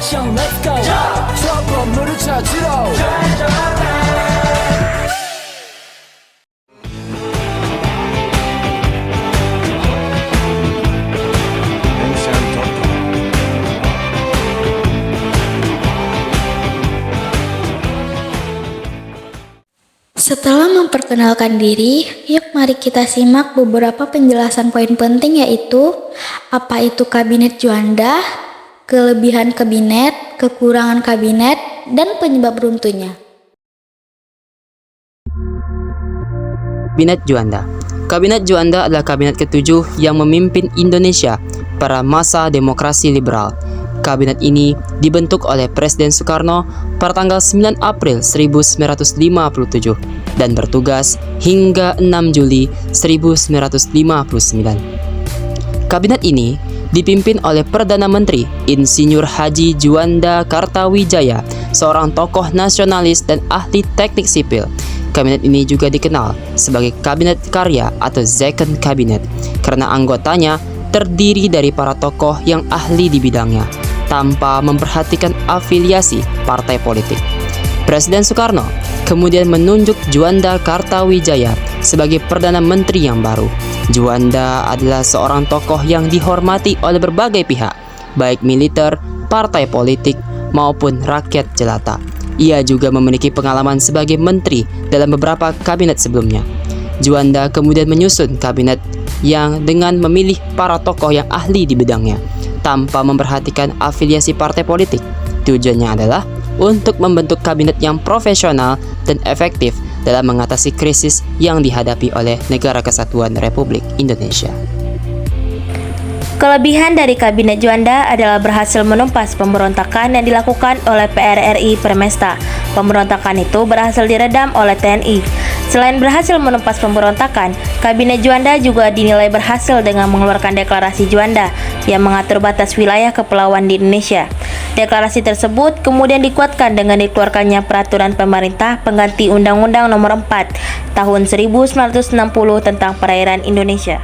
action, let's go. 저 건물을 찾으러 Setelah memperkenalkan diri, yuk mari kita simak beberapa penjelasan poin penting, yaitu apa itu Kabinet Juanda, kelebihan kabinet, kekurangan kabinet, dan penyebab runtuhnya. Kabinet Juanda. Kabinet Juanda adalah kabinet ketujuh yang memimpin Indonesia pada masa demokrasi liberal. Kabinet ini dibentuk oleh Presiden Soekarno pada tanggal 9 April 1957 dan bertugas hingga 6 Juli 1959. Kabinet ini dipimpin oleh Perdana Menteri Insinyur Haji Juanda Kartawijaya, seorang tokoh nasionalis dan ahli teknik sipil. Kabinet ini juga dikenal sebagai Kabinet Karya atau Second Cabinet karena anggotanya terdiri dari para tokoh yang ahli di bidangnya, tanpa memperhatikan afiliasi partai politik. Presiden Soekarno kemudian menunjuk Juanda Kartawijaya sebagai Perdana Menteri yang baru. Juanda adalah seorang tokoh yang dihormati oleh berbagai pihak, baik militer, partai politik, maupun rakyat jelata. Ia juga memiliki pengalaman sebagai menteri dalam beberapa kabinet sebelumnya. Juanda kemudian menyusun kabinet yang dengan memilih para tokoh yang ahli di bidangnya, tanpa memperhatikan afiliasi partai politik. Tujuannya adalah untuk membentuk kabinet yang profesional dan efektif dalam mengatasi krisis yang dihadapi oleh Negara Kesatuan Republik Indonesia. Kelebihan dari Kabinet Juanda adalah berhasil menumpas pemberontakan yang dilakukan oleh PRRI Permesta. Pemberontakan itu berhasil diredam oleh TNI. Selain berhasil menumpas pemberontakan, Kabinet Juanda juga dinilai berhasil dengan mengeluarkan Deklarasi Juanda yang mengatur batas wilayah kepulauan di Indonesia. Deklarasi tersebut kemudian dikuatkan dengan dikeluarkannya Peraturan Pemerintah Pengganti Undang-Undang Nomor 4 Tahun 1960 tentang Perairan Indonesia.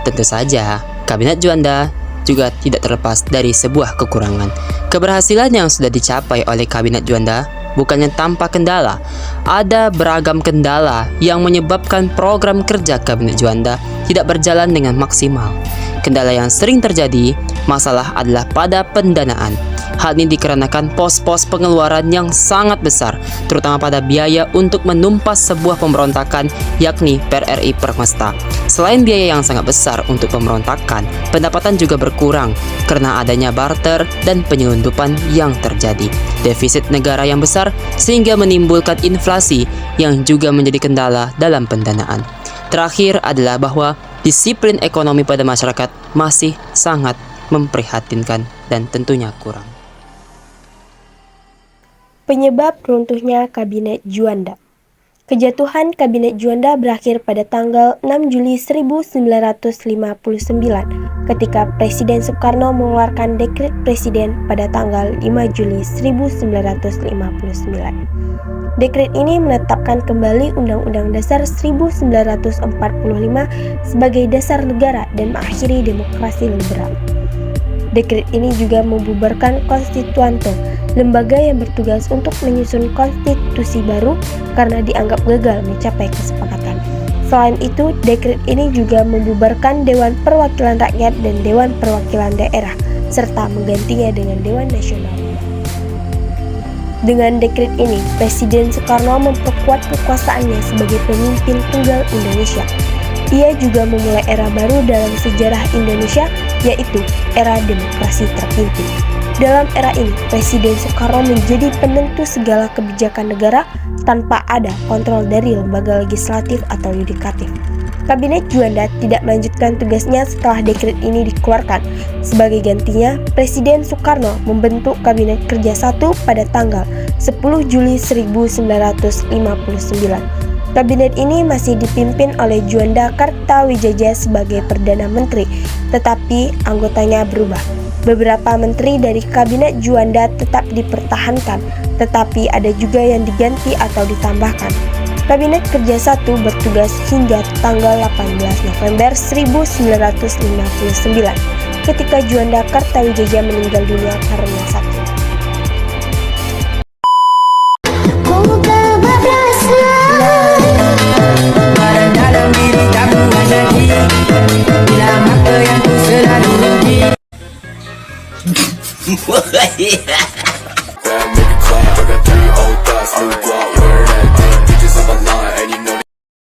Tentu saja, Kabinet Juanda juga tidak terlepas dari sebuah kekurangan. Keberhasilan yang sudah dicapai oleh Kabinet Juanda bukannya tanpa kendala. Ada beragam kendala yang menyebabkan program kerja Kabinet Juanda tidak berjalan dengan maksimal. Kendala yang sering terjadi masalah adalah pada pendanaan. Hal ini dikarenakan pos-pos pengeluaran yang sangat besar, terutama pada biaya untuk menumpas sebuah pemberontakan, yakni PRRI Permesta. Selain biaya yang sangat besar untuk pemberontakan, pendapatan juga berkurang karena adanya barter dan penyelundupan yang terjadi. Defisit negara yang besar sehingga menimbulkan inflasi yang juga menjadi kendala dalam pendanaan. Terakhir adalah bahwa disiplin ekonomi pada masyarakat masih sangat memprihatinkan dan tentunya kurang. Penyebab runtuhnya Kabinet Juanda. Kejatuhan Kabinet Juanda berakhir pada tanggal 6 Juli 1959 ketika Presiden Soekarno mengeluarkan dekret presiden pada tanggal 5 Juli 1959. Dekret ini menetapkan kembali Undang-Undang Dasar 1945 sebagai dasar negara dan mengakhiri demokrasi liberal. Dekret ini juga membubarkan Konstituante, lembaga yang bertugas untuk menyusun konstitusi baru karena dianggap gagal mencapai kesepakatan. Selain itu, dekret ini juga membubarkan Dewan Perwakilan Rakyat dan Dewan Perwakilan Daerah, serta menggantinya dengan Dewan Nasional. Dengan dekret ini, Presiden Soekarno memperkuat kekuasaannya sebagai pemimpin tunggal Indonesia. Ia juga memulai era baru dalam sejarah Indonesia, yaitu era demokrasi terpimpin. Dalam era ini, Presiden Soekarno menjadi penentu segala kebijakan negara tanpa ada kontrol dari lembaga legislatif atau yudikatif. Kabinet Juanda tidak melanjutkan tugasnya setelah dekret ini dikeluarkan. Sebagai gantinya, Presiden Soekarno membentuk Kabinet Kerja 1 pada tanggal 10 Juli 1959. Kabinet ini masih dipimpin oleh Juanda Kartawijaya sebagai Perdana Menteri, tetapi anggotanya berubah. Beberapa menteri dari Kabinet Juanda tetap dipertahankan, tetapi ada juga yang diganti atau ditambahkan. Kabinet Kerja 1 bertugas hingga tanggal 18 November 1959. ketika Juanda Kartawijaya meninggal dunia karena sakit. Barang dalam diri tak ada di bila mata yang ku selalu di